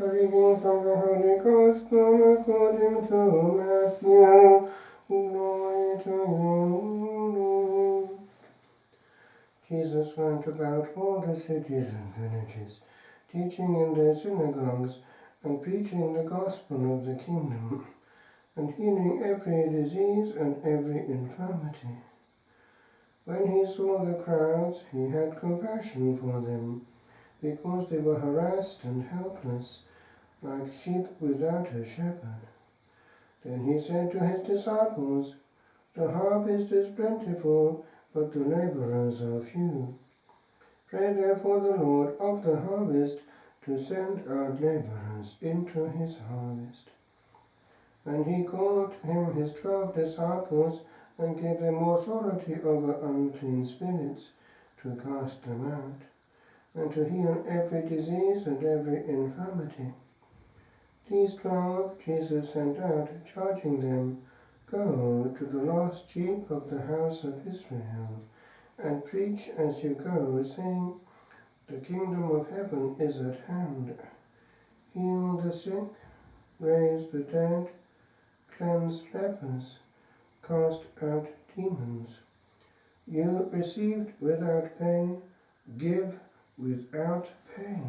A reading from the Holy Gospel according to Matthew. Glory to you, Lord. Jesus went about all the cities and villages, teaching in their synagogues and preaching the gospel of the kingdom, and healing every disease and every infirmity. When he saw the crowds, he had compassion for them, because they were harassed and helpless, like sheep without a shepherd. Then he said to his disciples, "The harvest is plentiful, but the laborers are few. Pray therefore the Lord of the harvest to send out laborers into his harvest." And he called him his 12 disciples and gave them authority over unclean spirits to cast them out, and to heal every disease and every infirmity. These 12 Jesus sent out, charging them, "Go to the lost sheep of the house of Israel, and preach as you go, saying, 'The kingdom of heaven is at hand.' Heal the sick, raise the dead, cleanse lepers, cast out demons. You received without pay, give without pay."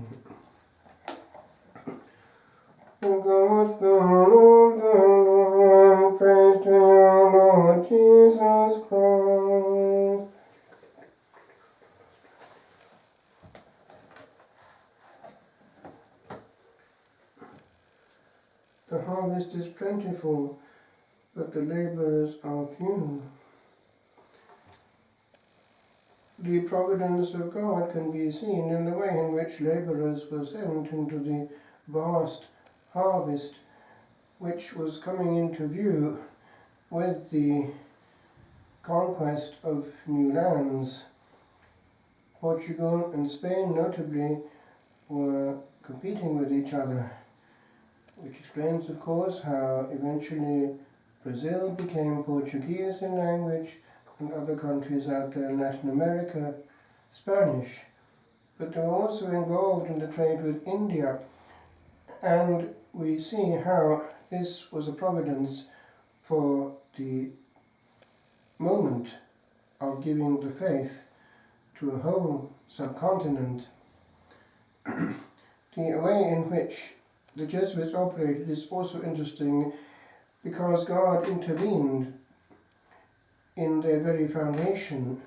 The Gospel of the Lord. Praise to you, Lord Jesus Christ. The harvest is plentiful, but the laborers are few. The providence of God can be seen in the way in which laborers were sent into the vast harvest which was coming into view with the conquest of new lands. Portugal and Spain notably were competing with each other, which explains, of course, how eventually Brazil became Portuguese in language and other countries out there in Latin America Spanish. but they were also involved in the trade with India, and we see how this was a providence for the moment of giving the faith to a whole subcontinent. The way in which the Jesuits operated is also interesting because God intervened in their very foundation.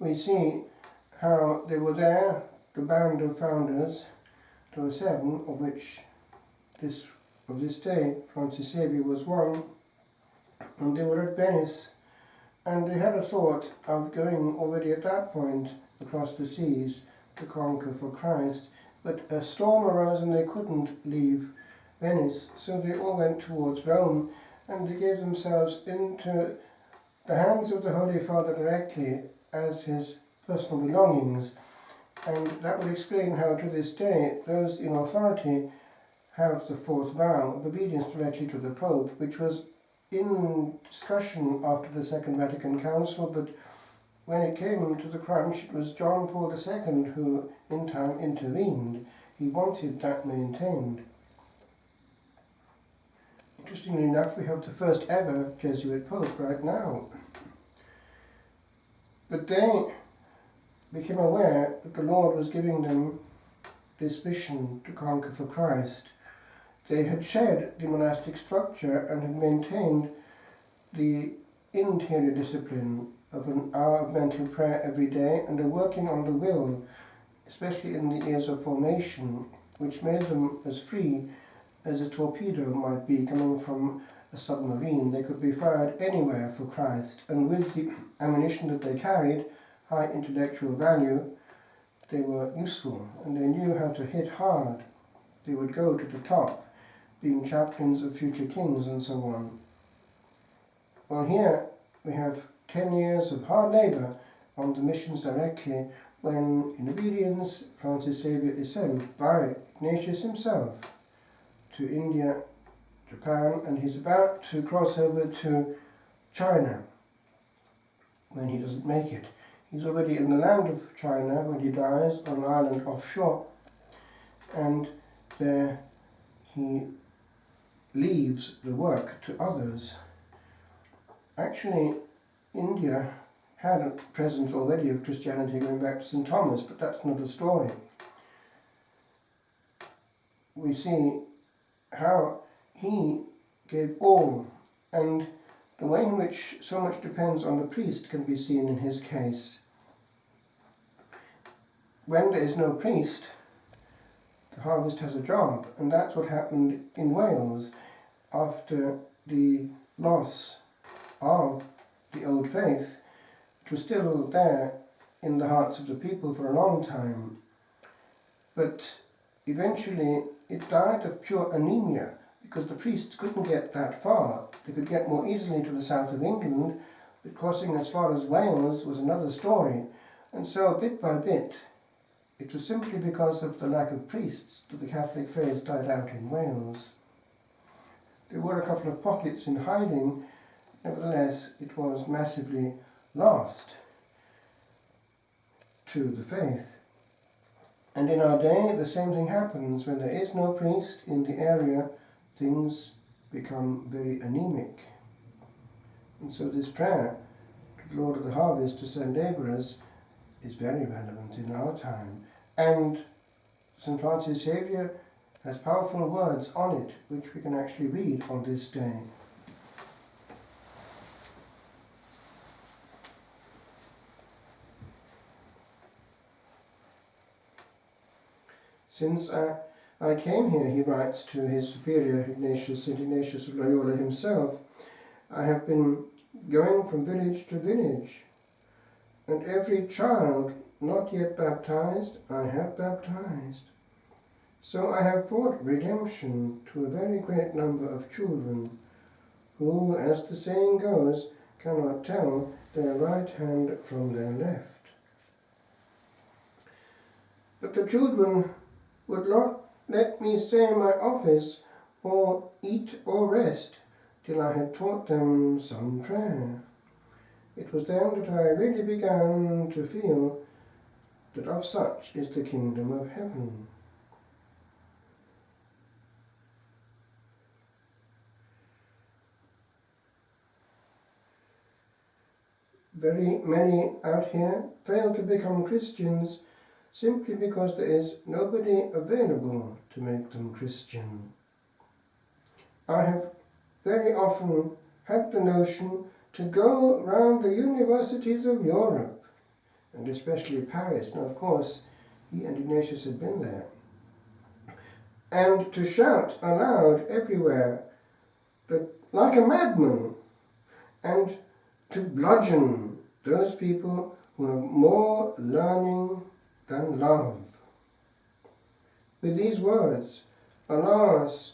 We see how they were there, the band of founders. There were 7, of which this day Francis Xavier was one, and they were at Venice, and they had a thought of going already at that point across the seas to conquer for Christ, but a storm arose and they couldn't leave Venice, so they all went towards Rome, and they gave themselves into the hands of the Holy Father directly as his personal belongings. And that would explain how to this day those in authority have the 4th vow of obedience directly to the Pope, which was in discussion after the Second Vatican Council, but when it came to the crunch, it was John Paul II who in time intervened. He wanted that maintained. Interestingly enough, we have the first ever Jesuit Pope right now. But they became aware that the Lord was giving them this mission to conquer for Christ. They had shed the monastic structure and had maintained the interior discipline of an hour of mental prayer every day, and are working on the will, especially in the years of formation, which made them as free as a torpedo might be coming from a submarine. They could be fired anywhere for Christ, and with the ammunition that they carried, high intellectual value, they were useful, and they knew how to hit hard. They would go to the top, being chaplains of future kings and so on. Well, here we have 10 years of hard labour on the missions directly, when, in obedience, Francis Xavier is sent by Ignatius himself to India, Japan, and he's about to cross over to China when he doesn't make it. He's already in the land of China when he dies, on an island offshore, and there he leaves the work to others. Actually, India had a presence already of Christianity going back to St Thomas, but that's another story. We see how he gave all, and the way in which so much depends on the priest can be seen in his case. When there is no priest, the harvest has a job, and that's what happened in Wales after the loss of the old faith. It was still there in the hearts of the people for a long time, but eventually it died of pure anemia because the priests couldn't get that far. They could get more easily to the south of England, but crossing as far as Wales was another story. And so bit by bit, it was simply because of the lack of priests that the Catholic faith died out in Wales. There were a couple of pockets in hiding. Nevertheless, it was massively lost to the faith. And in our day, the same thing happens. When there is no priest in the area, things become very anemic. And so this prayer to the Lord of the Harvest to send labourers is very relevant in our time. And St Francis Xavier has powerful words on it, which we can actually read on this day. Since I came here, he writes to his superior, St Ignatius of Loyola himself, I have been going from village to village, and every child not yet baptized I have baptized. So I have brought redemption to a very great number of children, who, as the saying goes, cannot tell their right hand from their left. But the children would not let me say my office, or eat or rest, till I had taught them some prayer. It was then that I really began to feel that of such is the kingdom of heaven. Very many out here fail to become Christians simply because there is nobody available to make them Christian. I have very often had the notion to go round the universities of Europe, and especially Paris. Now, of course, he and Ignatius had been there, and to shout aloud everywhere that, like a madman, and to bludgeon those people who have more learning than love. With these words, alas,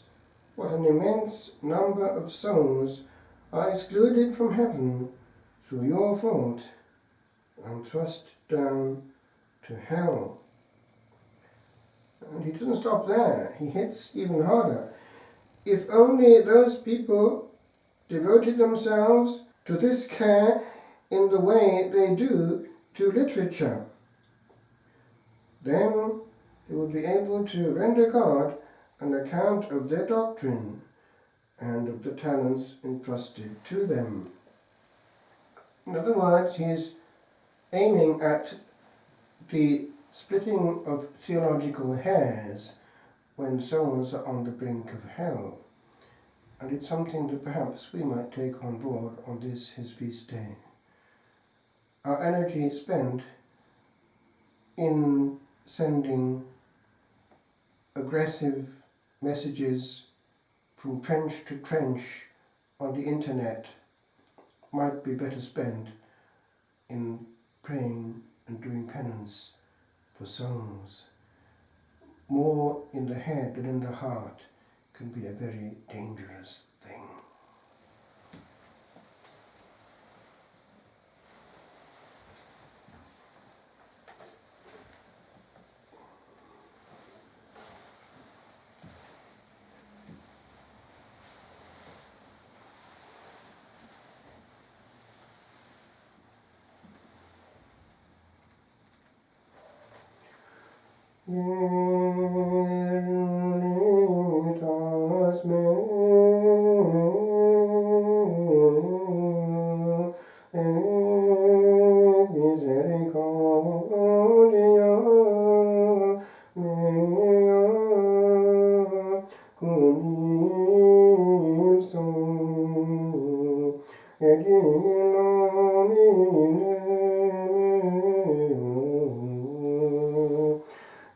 what an immense number of souls are excluded from heaven through your fault and thrust down to hell. And he doesn't stop there, he hits even harder. If only those people devoted themselves to this care in the way they do to literature, then they would be able to render God an account of their doctrine and of the talents entrusted to them. In other words, he is aiming at the splitting of theological hairs when souls are on the brink of hell. And it's something that perhaps we might take on board on this, his feast day. Our energy is spent in sending aggressive messages from trench to trench on the internet might be better spent in praying and doing penance for souls. More in the head than in the heart can be a very dangerous thing.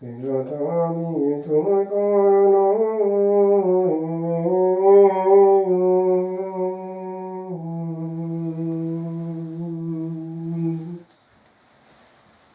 Exaltami,